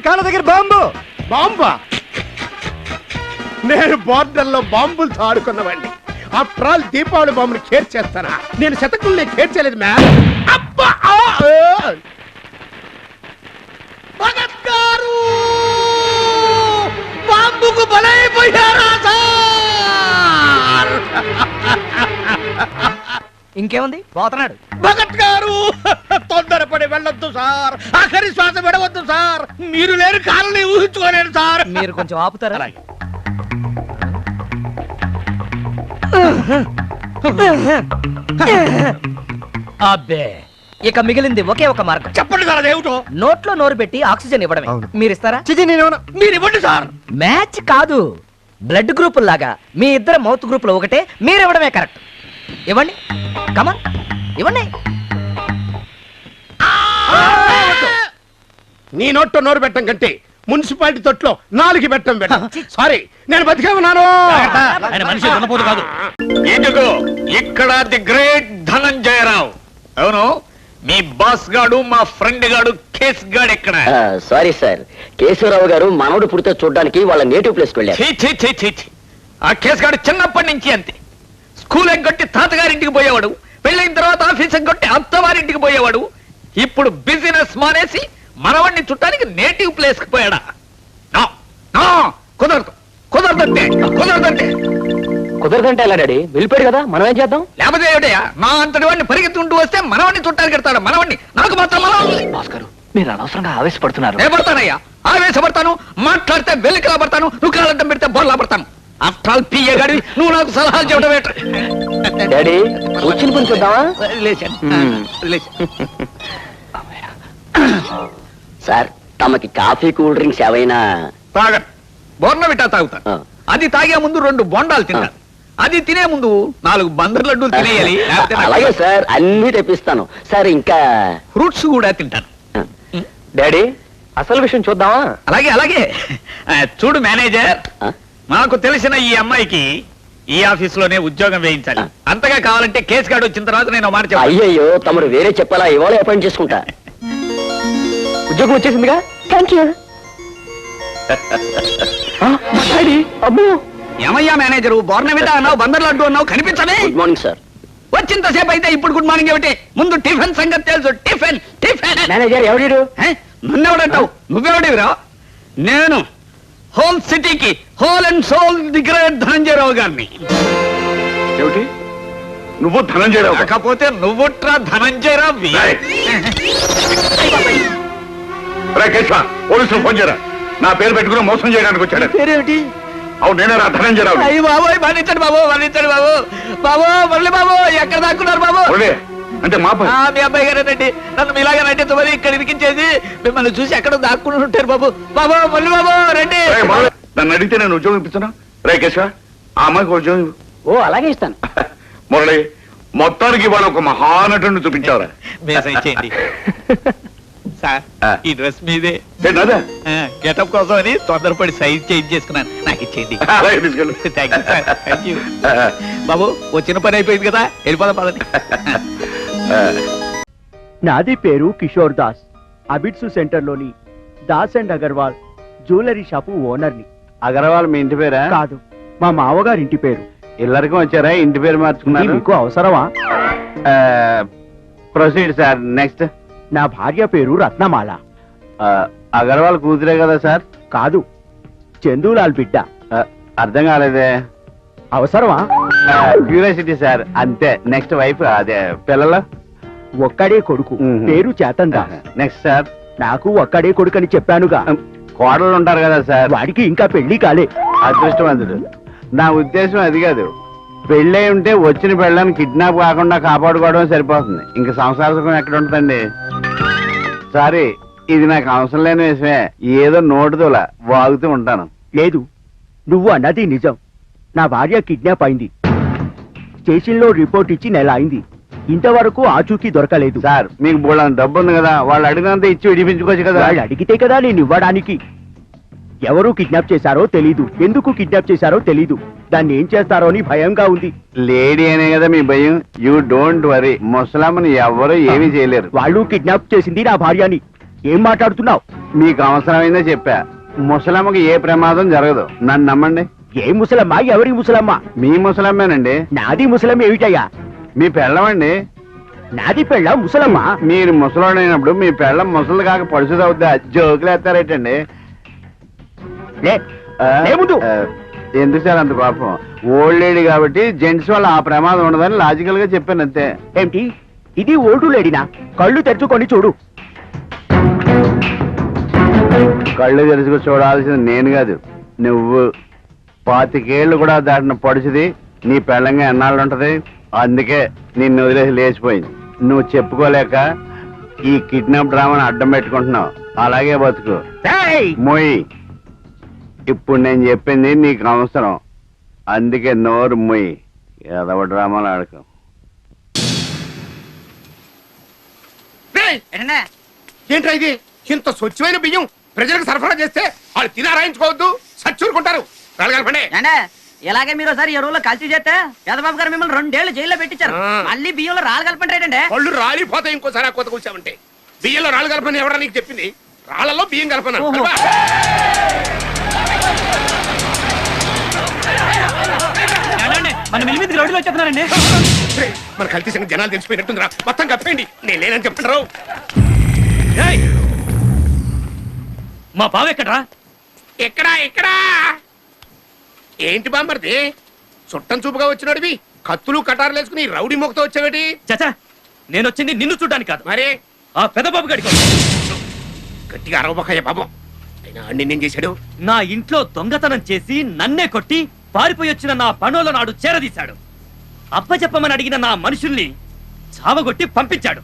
కాళ్ళ దగ్గర బాంబు. బాంబా? నేను బోర్డర్లో బాంబులతో ఆడుకున్నవాడిని. ఆఫ్టర్ ఆల్ దీపావళి బాంబుని కేర్ చేస్తానా? నేను శతకుల్ని కేర్ చేయలేదు మ్యామ్. అబ్బా! భగత్ గారు బాంబుకు బలైపోయారా సార్? ఇంకేముంది, పోతున్నాడు. భగత్ గారు తొందరపడి వెళ్ళొద్దు సార్, ఆఖరి శ్వాస విడవద్దు సార్. మీరు లేని కాలని ఊహించుకోలేను సార్. మీరు కొంచెం ఆపుతారా? అబ్బే, ఇక మిగిలింది ఒకే ఒక మార్గం. చెప్పండి సార్, అదేమిటో. నోట్లో నోరు పెట్టి ఆక్సిజన్ ఇవ్వడమే. మీరు ఇస్తారా? మీరు ఇవ్వండి సార్. మ్యాచ్ కాదు, బ్లడ్ గ్రూప్ లాగా మీ ఇద్దరు మౌత్ గ్రూప్ లో ఒకటే, మీరు ఇవ్వడమే కరెక్ట్. ఇవ్వండి, కమాన్ ఇవ్వండి. నీ నోట్లో నోరు పెట్టం కంటే మున్సిపాలిటీ తొట్లో 4 పెట్టం పెట్టం. సారీ, నేను బతికే ఉన్నాను. కాదు. ఎందుకు ఇక్కడ ది గ్రేట్ ధనంజయరావు? అవును, మీ బాస్ గాడు, మా ఫ్రెండ్ గాడు కేస్ గాడు ఎక్కడ? సారీ సార్, కేశవరావు గారు మనవడు పుడితే చూడడానికి వాళ్ళ నేటివ్ ప్లేస్ కి వెళ్ళారు. ఆ కేస్ గాడు చిన్నప్పటి నుంచి అంతే. స్కూల్ ఎగ్గొట్టి తాతగారింటికి పోయేవాడు, పెళ్ళైన తర్వాత ఆఫీస్ ఎగ్గొట్టి అత్తవారింటికి పోయేవాడు. ఇప్పుడు బిజినెస్ మానేసి మనవాడిని చుట్టానికి నేటివ్ ప్లేస్ కి పోయాడా? కుదరదు, కుదరదంటే కుదరదంటే. కుదరదంటే ఎలా డాడీ? వెళ్ళిపోయాడు కదా, మనం ఏం చేద్దాం? లేకపోతే ఏమిటయ్యా, నా అంతటి వాడిని పరిగెత్తుంటూ వస్తే మనవాడిని చుట్టానికి ఎడతాడు. మనవాడిని నాకు మాత్రం భాస్కర్, మీరు అనవసరంగా ఆవేశపడుతున్నారు. నేను పడతానయ్యా, ఆవేశపడతాను, మాట్లాడితే వెలికిలా పడతాను, నువ్వు కాలంటం పెడితే బొర్లా పడతాను. ఆఫ్టర్ ఆల్ పిఏ గాడి నువ్వు నాకు సలహాలు చెప్పడం ఏంట? డాడీ, వచ్చిన పని చూద్దామా? సార్, తమకి కాఫీ కూల్ డ్రింక్స్ ఏవైనా? తాగను, బోర్నవిటా తాగుతాను. అది తాగే ముందు 2 బొండాలు తింటాను. అది తినే ముందు 4 బందర్ లడ్డూలు తినేయాలి. అలాగే సార్, అన్ని తెప్పిస్తాను. సార్, ఇంకా ఫ్రూట్స్ కూడా తింటాను. డాడీ, అసలు విషయం చూద్దామా? అలాగే అలాగే. చూడు మేనేజర్, మాకు తెలిసిన ఈ అమ్మాయికి ఈ ఆఫీస్ లోనే ఉద్యోగం వేయించాలి. అంతగా కావాలంటే కేసు కార్డు వచ్చిన తర్వాత నేను మాట చెప్పాను. అయ్యయ్యో, తమరు వేరే చెప్పాలా? ఇవాళ అపాయింట్ చేసుకుంటా. ఉద్యోగం వచ్చేసిందిగా. Thank you. అబ్బో, ఏమయ్యా మేనేజరు, బోర్నవిటా అన్నావు, బందర్ లడ్డు అన్నావు, కనిపించలే. Good morning sir. వచ్చింతసేపు అయితే ఇప్పుడు గుడ్ మార్నింగ్ ఏమిటి? ముందు టిఫిన్ సంగతి తెలుసు. Tiffin tiffin. మేనేజర్ ఎవడు? నన్నెవడంటావు? నువ్వెవడివిరా? నేను హోల్ సిటీకి whole and sole the great Dhananjaya Rao గారిని. ఏమిటి, నువ్వు ధనంజయరావు? కాకపోతే నువ్వుట్రా ధనంజయరావు. పోలీసులు ఫోన్ చేయరా, నా పేరు పెట్టుకుని మోసం చేయడానికి వచ్చాడు. పేరేమిటి? అవును, నేనేరా ధనంజయరావు. అయ్యి బాబోయ్, మరణించండి బాబు, మరణించండి బాబు. బాబు మళ్ళీ బాబు, ఎక్కడ దాక్కున్నారు బాబు? అంటే మా మీ అబ్బాయి గారేనండి, నన్ను మీలాగా నటించమని ఇక్కడ ఇరికించేది. మిమ్మల్ని చూసి ఎక్కడ దాక్కుని ఉంటారు బాబు. బాబు మళ్ళీ బాబు రండి. నన్ను అడిగితే నేను ఉద్యోగం ఇప్పిస్తున్నా. రే కేశవ, ఆ అమ్మాయికి ఉద్యోగం. ఓ, అలాగే ఇస్తాను. మురళి, మొత్తానికి ఇవాళ ఒక మహానటుని చూపించావరా? చేయండి సార్, ఈ డ్రెస్ మీదే. గెటప్ కోసం అని తొందరపడి సైజ్ చేంజ్ చేసుకున్నాను, నాకు ఇచ్చేయండి. Thank you sir, thank you. బాబు, వచ్చిన పని అయిపోయింది కదా, వెళ్ళిపోదాం పదండి. నాది పేరు కిషోర్ దాస్. అబిడ్సు సెంటర్ లోని Das and Agarwal jewellery shop ఓనర్ని. అగర్వాల్ మీ ఇంటి పేరా? కాదు, మా మావగారి ఇంటి పేరు. ఇల్లరికం వచ్చారా? ఇంటి పేరు మార్చుకున్నారు. మీకు అవసరమా? Proceed sir. నెక్స్ట్. నా భార్య పేరు రత్నమాల. అగర్వాల్ కూతురే కదా సార్? కాదు, చందూలాల్ బిడ్డ. అర్థం కాలేదే. అవసరమా? క్యూరియాసిటీ సార్, అంతే. నెక్స్ట్ వైఫ్, అదే పిల్లలు? ఒక్కడే కొడుకు, పేరు చేతన్ దాస్. Next sir. నాకు ఒక్కడే కొడుకు అని చెప్పానుగా. కోడలు ఉంటారు కదా సార్? వాడికి ఇంకా పెళ్లి కాలే. అదృష్టవంతుడు. నా ఉద్దేశం అది కాదు. పెళ్ళై ఉంటే వచ్చిన పెళ్ళని కిడ్నాప్ కాకుండా కాపాడుకోవడం సరిపోతుంది. ఇంక సంసార సుఖం ఎక్కడ ఉంటుందండి? సారీ, ఇది నాకు అవసరం లేని విషయమే. ఏదో నోటుదోలా వాగుతూ ఉంటాను. లేదు, నువ్వు అన్నది నిజం. నా భార్య కిడ్నాప్ అయింది. స్టేషన్ లో రిపోర్ట్ ఇచ్చి నెల అయింది. ఇంతవరకు ఆచూకీ దొరకలేదు. సార్, మీకు బోళ్ళని డబ్బు ఉంది కదా, వాళ్ళు అడిగినంత ఇచ్చి విడిపించుకోవచ్చు కదా. వాళ్ళు అడిగితే కదా నేను ఇవ్వడానికి. ఎవరు కిడ్నాప్ చేశారో తెలీదు, ఎందుకు కిడ్నాప్ చేశారో తెలీదు. దాన్ని ఏం చేస్తారో అని భయంగా ఉంది. లేడీ అనే కదా మీ భయం. యూ డోంట్ వరీ, ముసలామని ఎవరు ఏమీ చేయలేరు. వాళ్ళు కిడ్నాప్ చేసింది నా భార్యని. ఏం మాట్లాడుతున్నావు? మీకు అవసరమైందే చెప్పా. ముసలమ్మకి ఏ ప్రమాదం జరగదు, నన్ను నమ్మండి. ఏ ముసలమ్మ? ఎవరి ముసలమ్మ? మీ ముసలమ్మేనండి. నాది ముసలమ్మ ఏమిటయ్యా? మీ పెళ్ళమండి. నాది పెళ్ళ ముసలమ్మ? మీరు ముసలోడైనప్పుడు మీ పెళ్ళం ముసలు కాక పడుచుదవుద్దా? జోకులు ఎత్తారేటండి. లే లే ముందు. ఎందుకు సార్ అంత కోపం? ఓల్డ్ లేడీ కాబట్టి జెంట్స్ వల్ల ఆ ప్రమాదం ఉండదని లాజికల్ గా చెప్పాను అంతే. ఏమిటి ఇది? ఓల్డ్ లేడీనా? కళ్ళు తెరుచుకొని చూడు. కళ్ళు తెలుసుకు చూడాల్సింది నేను కాదు, నువ్వు. 25 ఏళ్ళు కూడా దాటిన పడుచుది నీ పెళ్ళంగా ఎన్నాళ్ళు ఉంటది? అందుకే నిన్ను వదిలేసి లేచిపోయింది. నువ్వు చెప్పుకోలేక ఈ కిడ్నాప్ డ్రామాని అడ్డం పెట్టుకుంటున్నావు. అలాగే బతుకు. ఏయ్! మొయ్. ఇప్పుడు నేను చెప్పింది నీకు అవసరం, అందుకే నోరు మొయ్. ఏదవ డ్రామాలు ఆడకు. ఏంట్రా ఇది? ఇంత స్వచ్ఛమైన బియ్యం ప్రజలకు సరఫరా చేస్తే వాళ్ళు తిని ఆరాయించుకోవద్దు, సచ్చూరుకుంటారు. రాలగలపండి. ఇలాగే మీరు ఒకసారి ఎరువులో కల్తీ చేస్తే యాదబాబు గారు మిమ్మల్ని 2 ఏళ్ళు జైల్లో పెట్టించారు. ఆ. మళ్ళీ బియ్యంలో రాళ్ళు కలపండి. పళ్ళు రాలిపోతాయి ఇంకోసారి ఆ కొత్త కూర్చామంటే. బియ్యంలో రాళ్ళు కలపని ఎవరా నీకు చెప్పింది? రాళ్లలో బియ్యం కలపను. ఓహో. మన మిల్లి మీద రౌడీలు వచ్చేస్తున్నారండి. మన కల్తీ సంగతి జనాలు తెలిసిపోయినట్టుందిరా. మొత్తం కప్పేయండి. నేను లేనని చెప్పండి రావు. మా బావ ఎక్కడ్రా? ఎక్కడా ఎక్కడా? ఏంటి బామ్మర్ది చుట్టం చూపుగా వచ్చినాడివి? కత్తులు కటారులు వేసుకుని రౌడీ మొక్కతో వచ్చావేటి? చచా, నేను వచ్చింది నిన్ను చూడ్డానికి కాదు, మరి ఆ పెదబాబు గడికి. గట్టిగా అరవబోకయ్య బాబు. అయినా అన్ని నేను చేశాడు. నా ఇంట్లో దొంగతనం చేసి నన్నే కొట్టి పారిపోయి వచ్చిన నా పనోళ్ళ నాడు చేరదీశాడు. అప్పచెప్పమని అడిగిన నా మనుషుల్ని చావగొట్టి పంపించాడు.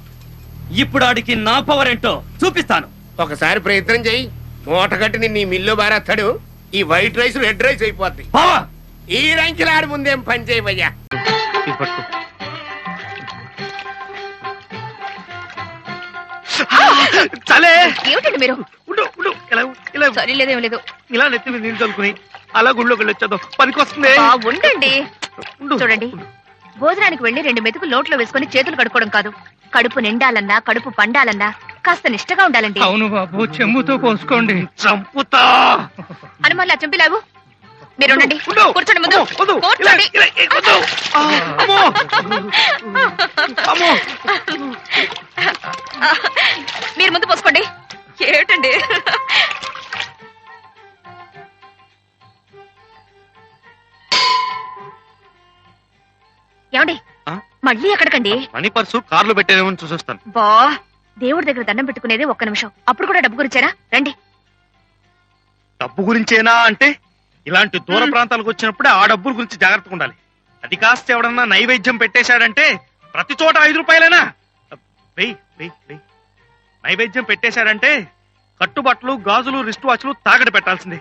ఇప్పుడు ఆడికి నా పవర్ ఏంటో చూపిస్తాను. ఒకసారి ప్రయత్నం చెయ్యి. మూట కట్టి నిన్ను ఈ మిల్లో బారేస్తాడు. ఈ వైట్ రైస్ రెడ్ రైస్ అయిపోద్ది. బావా, ఈ రంకిలాడి ముందేం పని చేయవయ్యా. చలే ఏమిటండి మీరు? ఉండు ఉండు, ఇలా ఇలా సరే లేదేం లేదు. ఇలా నెత్తి మీద నీళ్ళు చల్లుకుని అలా గుళ్ళోకి వెళ్ళొచ్చేద్దాం. పనికొస్తుంది. ఉండండి. ఉండు. చూడండి, భోజనానికి వెళ్లి 2 మెతుకులు నోట్లో వేసుకుని చేతులు కడుక్కోవడం కాదు. కడుపు నిండాలన్నా కడుపు పండాలన్నా కాస్త నిష్టగా ఉండాలండి. అవును బాబు, చెంబుతో పోసుకోండి. చంపుతా. అనుమానులా చంపిలావు. మీరు ఉండండి. ఉండు. కూర్చోండి ముందు. వద్దు. కూర్చోండి. ఇలా, వద్దు. అమ్మో. అమ్మో. మీరు ముందు పోసుకోండి. ఏమిటండి? ఏమండి ఆ? మళ్ళీ ఎక్కడికండి? మనీ పర్సు కార్లో పెట్టేదేమో చూసొస్తాను. బా, దేవుడి దగ్గర దండం పెట్టుకునేది 1 నిమిషం. అప్పుడు కూడా డబ్బు గురించేనా? రండి. డబ్బు గురించేనా అంటే ఇలాంటి దూర ప్రాంతాలకు వచ్చినప్పుడే ఆ డబ్బుల గురించి జాగ్రత్తగా ఉండాలి. అది కాస్త ఎవడన్నా నైవేద్యం పెట్టేశాడంటే ప్రతి చోట 5 రూపాయలేనా? వెయ్యి వెయ్యి వెయ్యి. నైవేద్యం పెట్టేశాడంటే కట్టుబట్టలు, గాజులు, రిస్ట్ వాచ్లు తాకట పెట్టాల్సిందే.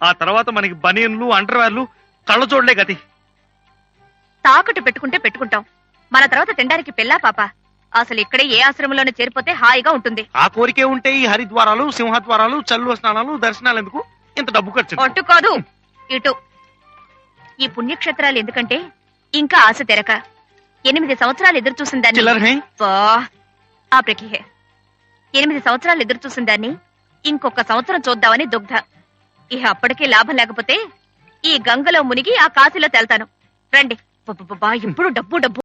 ఆ తర్వాత మనకి బనియన్లు, అండర్వేర్లు, కళ్ళజోడ్లే గతి. తాకట్టు పెట్టుకుంటే పెట్టుకుంటాం, మన తర్వాత తినడానికి పిల్లా పాప. అసలు ఇక్కడే ఏ ఆశ్రమంలోనే చేరిపోతే హాయిగా ఉంటుంది. ఆ కోరికే ఉంటే ఈ హరిద్వారాలు, సింహద్వారాలు, చల్లు స్నానాలు, దర్శనాలు ఎందుకు ఇంత డబ్బు ఖర్చు? అటు కాదు ఇటు. ఈ పుణ్యక్షేత్రాలు ఎందుకంటే ఇంకా ఆశ తెరక 8 సంవత్సరాలు ఎదురు చూసిన దాన్ని ఆ ప్రకిహే 8 సంవత్సరాలు ఎదురు చూసిన దాన్ని ఇంకొక సంవత్సరం చూద్దామని దుగ్ధ. ఇహ అప్పటికే లాభం లేకపోతే ఈ గంగలో మునిగి ఆ కాశీలో తేల్తాను. రండి. ఇప్పుడు డబ్బు డబ్బు.